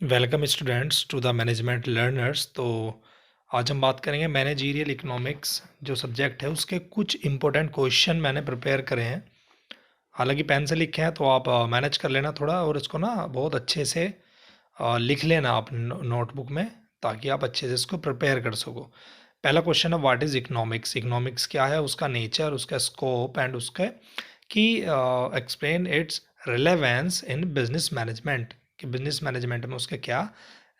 Welcome students to the management learners. तो आज हम बात करेंगे मैनेजीरियल इकोनॉमिक्स जो सब्जेक्ट है उसके कुछ इंपॉर्टेंट क्वेश्चन मैंने प्रिपेयर करे हैं। हालांकि पेन से लिखे हैं तो आप मैनेज कर लेना थोड़ा, और इसको ना बहुत अच्छे से लिख लेना आप नोटबुक में, ताकि आप अच्छे से इसको प्रिपेयर कर सको। पहला क्वेश्चन है व्हाट इज़ इकोनॉमिक्स। इकोनॉमिक्स क्या है, उसका नेचर, उसका स्कोप एंड उसका कि explain it's relevance in business management, कि बिजनेस मैनेजमेंट में उसके क्या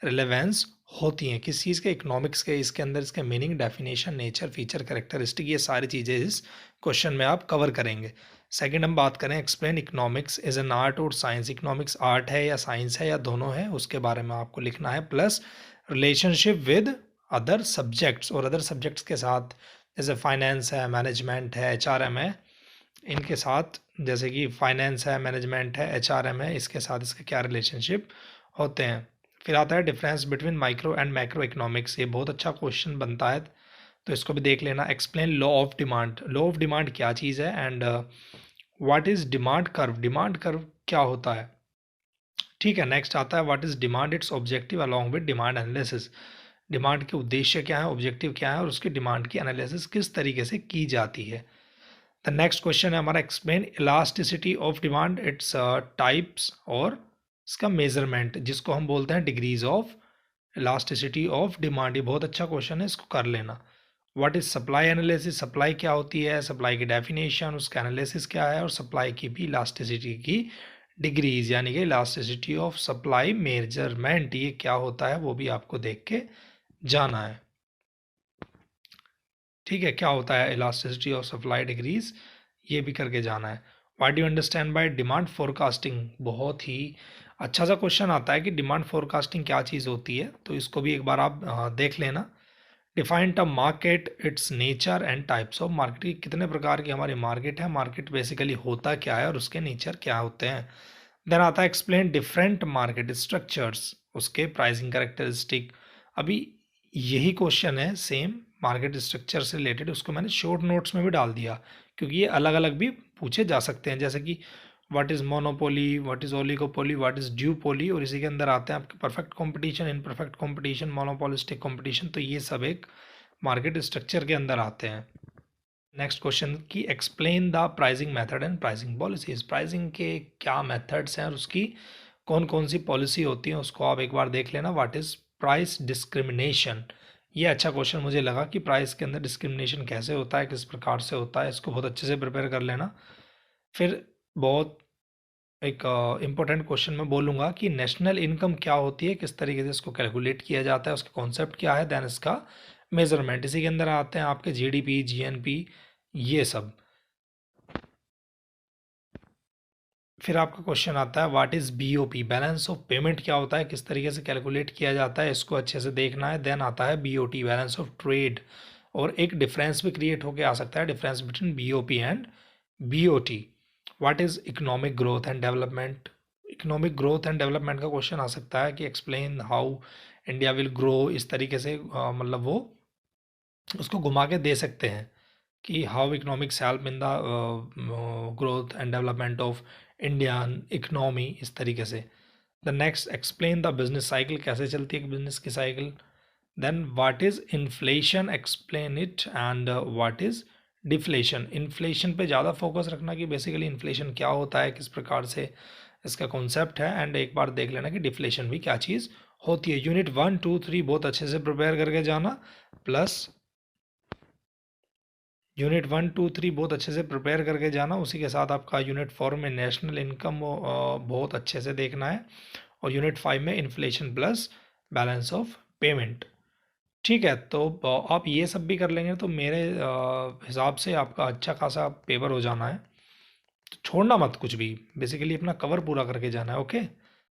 रिलेवेंस होती हैं, किस चीज़ के, इकोनॉमिक्स के, इसके अंदर इसके meaning, definition, nature, feature, characteristic, ये सारी चीज़ें इस क्वेश्चन में आप कवर करेंगे। सेकंड हम बात करें explain economics is an art और साइंस। इकोनॉमिक्स आर्ट है या साइंस है या दोनों है, उसके बारे में आपको लिखना है। Plus relationship with other subjects, और अदर सब्जेक्ट्स के साथ जैसे फाइनेंस है, मैनेजमेंट है, एचआरएम है, इनके साथ, जैसे कि फाइनेंस है, मैनेजमेंट है, एचआरएम है, इसके साथ इसके क्या रिलेशनशिप होते हैं। फिर आता है difference between micro and macro economics. ये बहुत अच्छा क्वेश्चन बनता है, तो इसको भी देख लेना। Explain law of demand. Law of demand क्या चीज़ है and what is demand curve. Demand curve क्या होता है, ठीक है। नेक्स्ट आता है what is demand, it's objective along with demand analysis. Demand के उद्देश्य क्या है, ऑब्जेक्टिव क्या है, और उसकी डिमांड की एनालिसिस किस तरीके से की जाती है। द नेक्स्ट क्वेश्चन है हमारा explain elasticity of demand, its types और इसका मेजरमेंट, जिसको हम बोलते हैं degrees of elasticity of demand. ये बहुत अच्छा क्वेश्चन है, इसको कर लेना। What is supply analysis. Supply क्या होती है, सप्लाई की डेफिनेशन, उसका एनालिसिस क्या है, और सप्लाई की भी इलास्टिसिटी की डिग्रीज, यानी कि इलास्टिसिटी ऑफ सप्लाई मेजरमेंट, ये क्या होता है वो भी आपको देख के जाना है। ठीक है, क्या होता है इलास्टिसिटी ऑफ सप्लाई डिग्रीज, ये भी करके जाना है। What do you understand by demand forecasting. बहुत ही अच्छा सा क्वेश्चन आता है कि डिमांड फोरकास्टिंग क्या चीज़ होती है, तो इसको भी एक बार आप देख लेना। Define term market, it's nature and types of market. कितने प्रकार की हमारी मार्केट है, मार्केट बेसिकली होता क्या है और उसके नेचर क्या होते हैं। देन आता है एक्सप्लेन डिफरेंट मार्केट स्ट्रक्चर्स, उसके प्राइसिंग कैरेक्टरिस्टिक। अभी यही क्वेश्चन है सेम मार्केट स्ट्रक्चर से रिलेटेड, उसको मैंने शॉर्ट नोट्स में भी डाल दिया, क्योंकि ये अलग अलग भी पूछे जा सकते हैं, जैसे कि what is monopoly, what is oligopoly, what is duopoly, और इसी के अंदर आते हैं आपके perfect competition, imperfect competition, monopolistic competition. तो ये सब एक मार्केट स्ट्रक्चर के अंदर आते हैं। नेक्स्ट क्वेश्चन की explain the pricing method and pricing policies. Pricing के क्या मेथड्स हैं और उसकी कौन कौन सी पॉलिसी होती है, उसको आप एक बार देख लेना। What is price discrimination. ये अच्छा क्वेश्चन मुझे लगा कि प्राइस के अंदर डिस्क्रिमिनेशन कैसे होता है, किस प्रकार से होता है, इसको बहुत अच्छे से प्रिपेयर कर लेना। फिर बहुत एक इम्पोर्टेंट क्वेश्चन मैं बोलूँगा कि नेशनल इनकम क्या होती है, किस तरीके से इसको कैलकुलेट किया जाता है, उसका कॉन्सेप्ट क्या है, देन इसका मेजरमेंट। इसी के अंदर आते हैं आपके जीडीपी, जीएनपी, ये सब। फिर आपका क्वेश्चन आता है what is BOP, balance of payment क्या होता है, किस तरीके से कैलकुलेट किया जाता है, इसको अच्छे से देखना है। देन आता है बीओटी, बैलेंस ऑफ ट्रेड, और एक डिफरेंस भी क्रिएट होकर आ सकता है, difference between BOP and BOT. What is economic growth and development. Economic growth and development का क्वेश्चन आ सकता है कि explain how India will grow, इस तरीके से मतलब वो उसको घुमा के दे सकते हैं कि how economics help in the growth and development of Indian economy, इस तरीके से। The next explain the business cycle, कैसे चलती है बिजनेस की cycle. Then what is inflation, explain it. And what is deflation. Inflation पे ज़्यादा फोकस रखना कि बेसिकली इन्फ्लेशन क्या होता है, किस प्रकार से इसका कॉन्सेप्ट है, एंड एक बार देख लेना कि डिफ्लेशन भी क्या चीज़ होती है। यूनिट 1, 2, 3 बहुत अच्छे से प्रिपेयर करके जाना। प्लस यूनिट 1, 2, 3 बहुत अच्छे से प्रिपेयर करके जाना। उसी के साथ आपका यूनिट 4 में नेशनल इनकम बहुत अच्छे से देखना है, और यूनिट 5 में inflation plus balance of payment. ठीक है, तो आप ये सब भी कर लेंगे तो मेरे हिसाब से आपका अच्छा खासा पेपर हो जाना है। तो छोड़ना मत कुछ भी, बेसिकली अपना कवर पूरा करके जाना है। ओके।